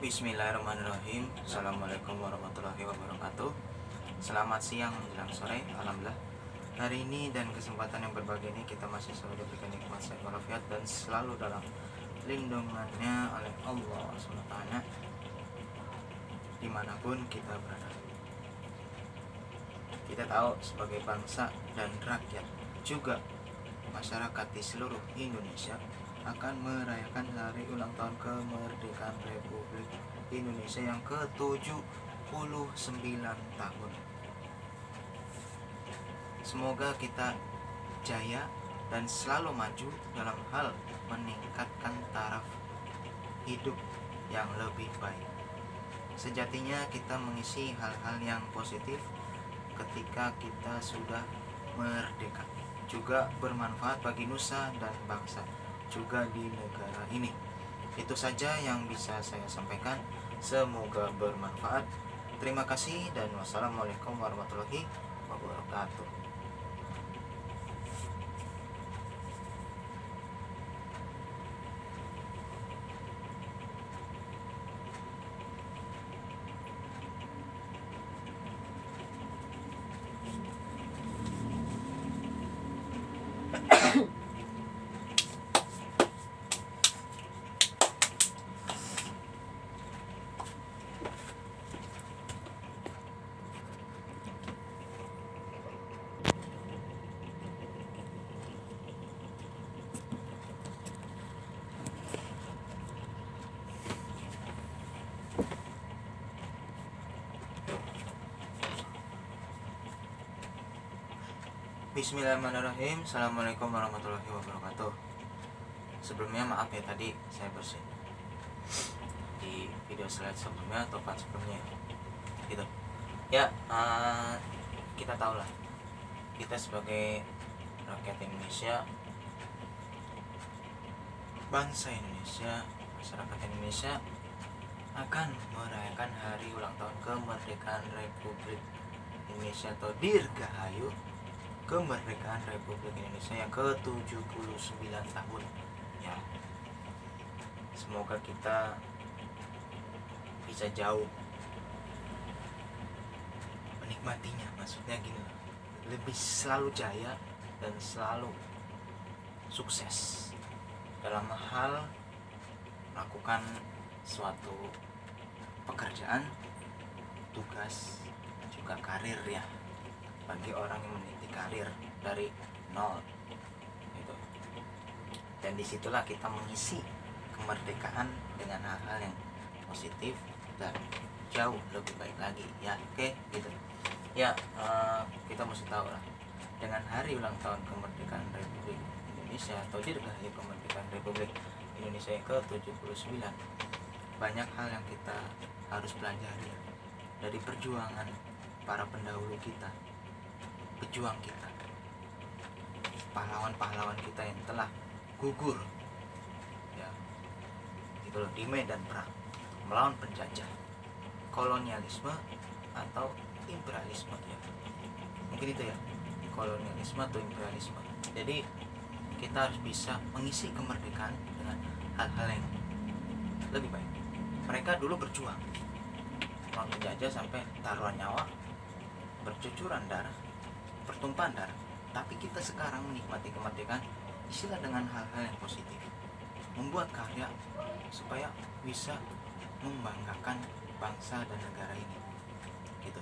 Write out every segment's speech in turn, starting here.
Bismillahirrahmanirrahim. Assalamualaikum warahmatullahi wabarakatuh. Selamat siang menjelang sore. Alhamdulillah, hari ini dan kesempatan yang berbahagia ini kita masih selalu diberikan nikmat sehat walafiat dan selalu dalam lindungannya oleh Allah SWT dimanapun kita berada. Kita tahu sebagai bangsa dan rakyat juga masyarakat di seluruh Indonesia akan merayakan hari ulang tahun kemerdekaan Republik Indonesia yang ke-79 tahun. Semoga kita jaya dan selalu maju dalam hal meningkatkan taraf hidup yang lebih baik. Sejatinya kita mengisi hal-hal yang positif ketika kita sudah merdeka, juga bermanfaat bagi nusa dan bangsa, juga di negara ini. Itu saja yang bisa saya sampaikan. Semoga bermanfaat. Terima kasih dan wassalamualaikum warahmatullahi wabarakatuh. Bismillahirrahmanirrahim. Assalamualaikum warahmatullahi wabarakatuh. Sebelumnya maaf ya, tadi saya bersin di video slide sebelumnya atau part sebelumnya gitu ya. Kita tahu lah, kita sebagai rakyat Indonesia, bangsa Indonesia, masyarakat Indonesia akan merayakan hari ulang tahun kemerdekaan Republik Indonesia atau Dirgahayu kemerdekaan Republik Indonesia yang ke-79 tahun ya. Semoga kita bisa jauh menikmatinya, maksudnya gini, lebih selalu jaya dan selalu sukses dalam hal melakukan suatu pekerjaan, tugas, juga karir ya, bagi orang yang meniti karir dari nol gitu. Dan disitulah kita mengisi kemerdekaan dengan hal-hal yang positif dan jauh lebih baik lagi ya. Oke gitu ya. Kita mesti tahu lah, dengan hari ulang tahun kemerdekaan Republik Indonesia atau Dirgahayu kemerdekaan Republik Indonesia yang ke-79, banyak hal yang kita harus pelajari dari perjuangan para pendahulu kita, pejuang kita, pahlawan-pahlawan kita yang telah gugur ya, gitu loh, di medan perang melawan penjajah, kolonialisme atau imperialisme ya, mungkin itu ya, kolonialisme atau imperialisme. Jadi kita harus bisa mengisi kemerdekaan dengan hal-hal yang lebih baik. Mereka dulu berjuang melawan penjajah sampai taruhan nyawa, bercucuran darah, pertumpahan darah. Tapi kita sekarang menikmati kemerdekaan isilah dengan hal-hal yang positif, membuat karya supaya bisa membanggakan bangsa dan negara ini gitu.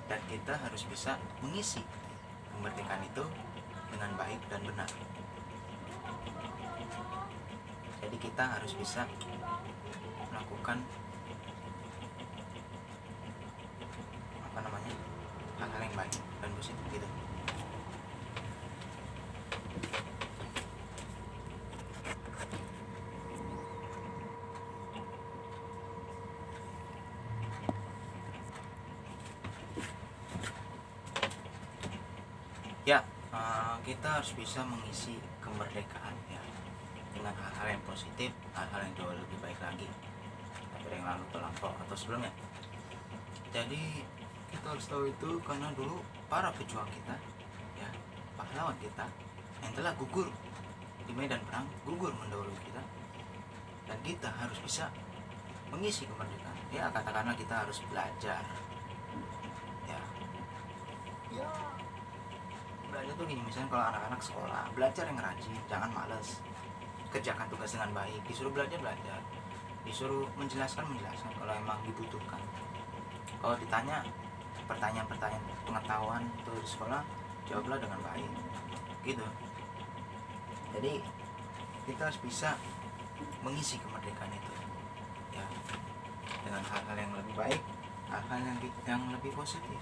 Dan kita harus bisa mengisi kemerdekaan itu dengan baik dan benar. Jadi kita harus bisa melakukan hal-hal yang baik dan positif gitu. Ya, kita harus bisa mengisi kemerdekaan ya dengan hal-hal yang positif, hal-hal yang jauh lebih baik lagi daripada yang lalu terlampau atau sebelumnya. Jadi kita harus tahu itu karena dulu para pejuang kita ya, pahlawan kita yang telah gugur di medan perang, gugur mendahului kita, dan kita harus bisa mengisi kemerdekaan. Ya katakanlah kita harus belajar, ya belajar tuh gini, misalnya kalau anak-anak sekolah belajar yang rajin, jangan males, kerjakan tugas dengan baik, disuruh belajar, disuruh menjelaskan kalau emang dibutuhkan. Kalau ditanya pertanyaan-pertanyaan pengetahuan tuh di sekolah, jawablah dengan baik gitu. Jadi kita harus bisa mengisi kemerdekaan itu ya dengan hal-hal yang lebih baik, hal-hal yang lebih positif.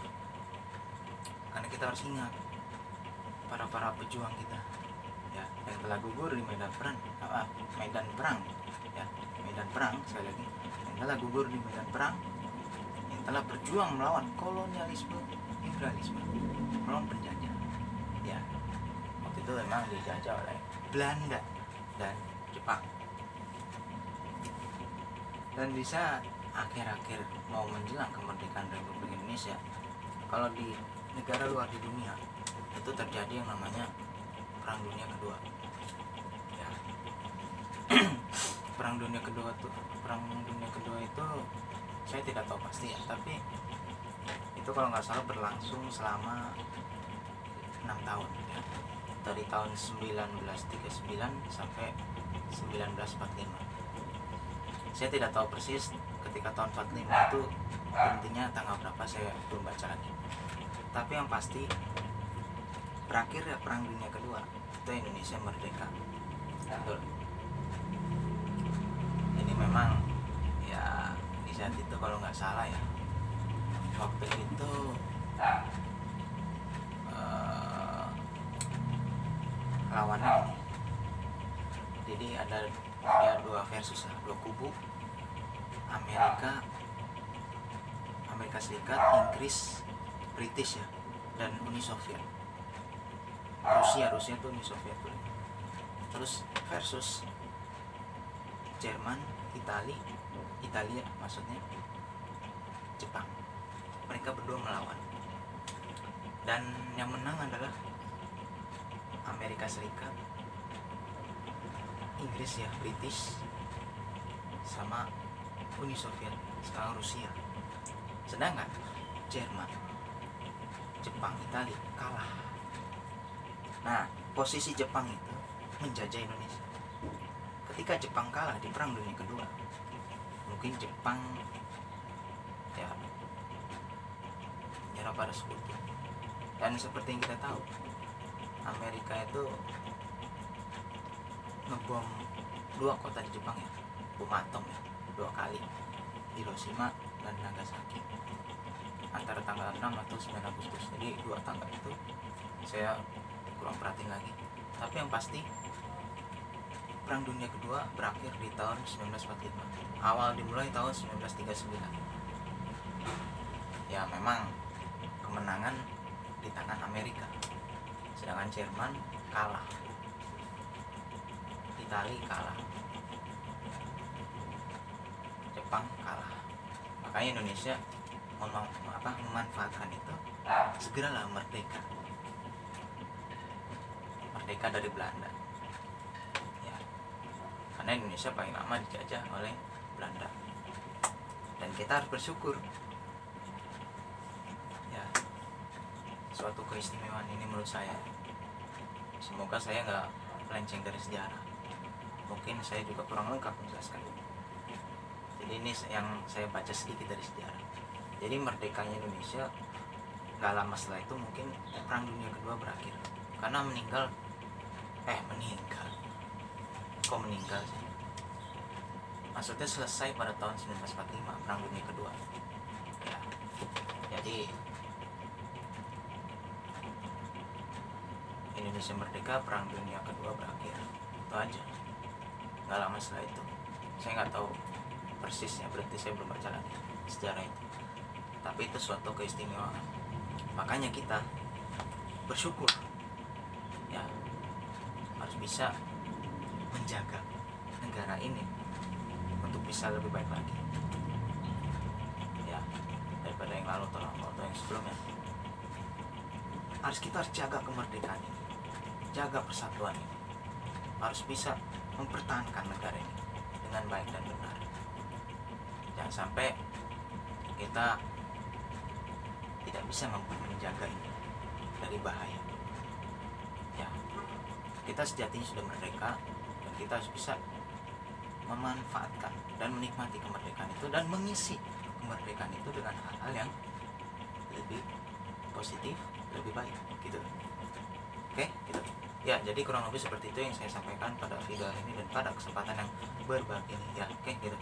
Karena kita harus ingat para pejuang kita ya, yang telah gugur di medan perang ya, medan perang, sekali lagi, yang telah gugur di medan perang, yang telah berjuang melawan kolonialisme, imperialisme, melawan penjajah ya. Waktu itu memang dijajah oleh Belanda dan Jepang. Dan di saat akhir-akhir mau menjelang kemerdekaan Republik Indonesia, kalau di negara luar di dunia itu terjadi yang namanya Perang Dunia Kedua ya. Perang Dunia Kedua itu saya tidak tahu pasti ya, tapi itu kalau nggak salah berlangsung selama 6 tahun ya, dari tahun 1939 sampai 1945. Saya tidak tahu persis ketika tahun 45 itu intinya tanggal berapa, saya belum baca lagi. Tapi yang pasti berakhir ya Perang Dunia Kedua itu Indonesia merdeka. Betul. Jadi memang ya di saat itu kalau nggak salah ya, waktu itu lawannya ini. Jadi ada ya dua versus lah, dua kubu, Amerika Serikat, Inggris, British ya, dan Uni Soviet. Rusia itu Uni Soviet tuh. Terus versus Jerman, Italia maksudnya, Jepang. Mereka berdua melawan. Dan yang menang adalah Amerika Serikat, Inggris ya, British, sama Uni Soviet, sekarang Rusia. Sedangkan Jerman, Jepang, Italia kalah. Nah, posisi Jepang itu menjajah Indonesia. Ketika Jepang kalah di Perang Dunia Kedua, mungkin Jepang ya menyerah pada sekutu. Dan seperti yang kita tahu, Amerika itu ngebom 2 kota di Jepang ya, bom atom ya, 2 kali, Hiroshima dan Nagasaki, antara tanggal 6 atau 9 Agustus. Jadi 2 tanggal itu saya kurang perhatiin lagi. Tapi yang pasti Perang Dunia Kedua berakhir di tahun 1945. Awal dimulai tahun 1939. Ya memang kemenangan di tangan Amerika. Sedangkan Jerman kalah, Italia kalah, Jepang kalah. Makanya Indonesia memanfaatkan itu, segeralah merdeka dari Belanda ya, karena Indonesia paling lama dijajah oleh Belanda, dan kita harus bersyukur ya, suatu keistimewaan ini menurut saya. Semoga saya nggak melenceng dari sejarah, mungkin saya juga kurang lengkap menjelaskan. Jadi ini yang saya baca sedikit dari sejarah. Jadi merdekanya Indonesia nggak lama setelah itu mungkin Perang Dunia Kedua berakhir, karena meninggal sih, maksudnya selesai pada tahun 1945 Perang Dunia Kedua ya. Jadi Indonesia merdeka, Perang Dunia Kedua berakhir, itu aja. Nggak lama setelah itu, saya nggak tahu persisnya, berarti saya belum baca lagi sejarah itu, tapi itu suatu keistimewaan. Makanya kita bersyukur ya, harus bisa menjaga negara ini untuk bisa lebih baik lagi ya, daripada yang lalu atau yang sebelumnya. Kita harus jaga kemerdekaan ini, jaga persatuan ini, harus bisa mempertahankan negara ini dengan baik dan benar. Jangan sampai kita tidak bisa menjaga ini dari bahaya. Ya, kita sejatinya sudah merdeka dan kita harus bisa memanfaatkan dan menikmati kemerdekaan itu dan mengisi kemerdekaan itu dengan hal-hal yang lebih positif, lebih baik gitu. Oke, gitu. Ya, jadi kurang lebih seperti itu yang saya sampaikan pada video ini dan pada kesempatan yang berbagi ini ya. Oke, gitu.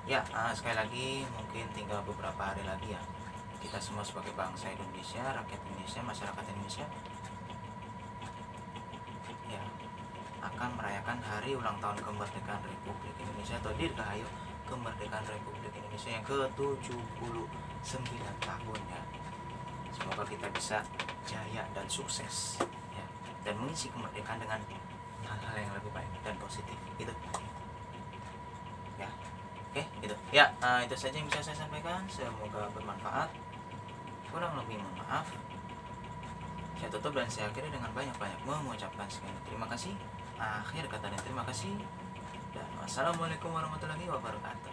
Ya, sekali lagi mungkin tinggal beberapa hari lagi ya. Kita semua sebagai bangsa Indonesia, rakyat Indonesia, masyarakat Indonesia ya akan merayakan hari ulang tahun kemerdekaan Republik Indonesia atau Dirgahayu kemerdekaan Republik Indonesia yang ke-79 tahun ya. Semoga kita bisa jaya dan sukses ya, dan mengisi kemerdekaan dengan hal-hal yang lebih baik dan positif gitu ya. Oke gitu ya. Itu saja yang bisa saya sampaikan, semoga bermanfaat. Kurang lebih mohon maaf. Saya tutup dan saya akhiri dengan banyak-banyak mengucapkan sekian terima kasih. Akhir kata dan terima kasih, dan wassalamualaikum warahmatullahi wabarakatuh.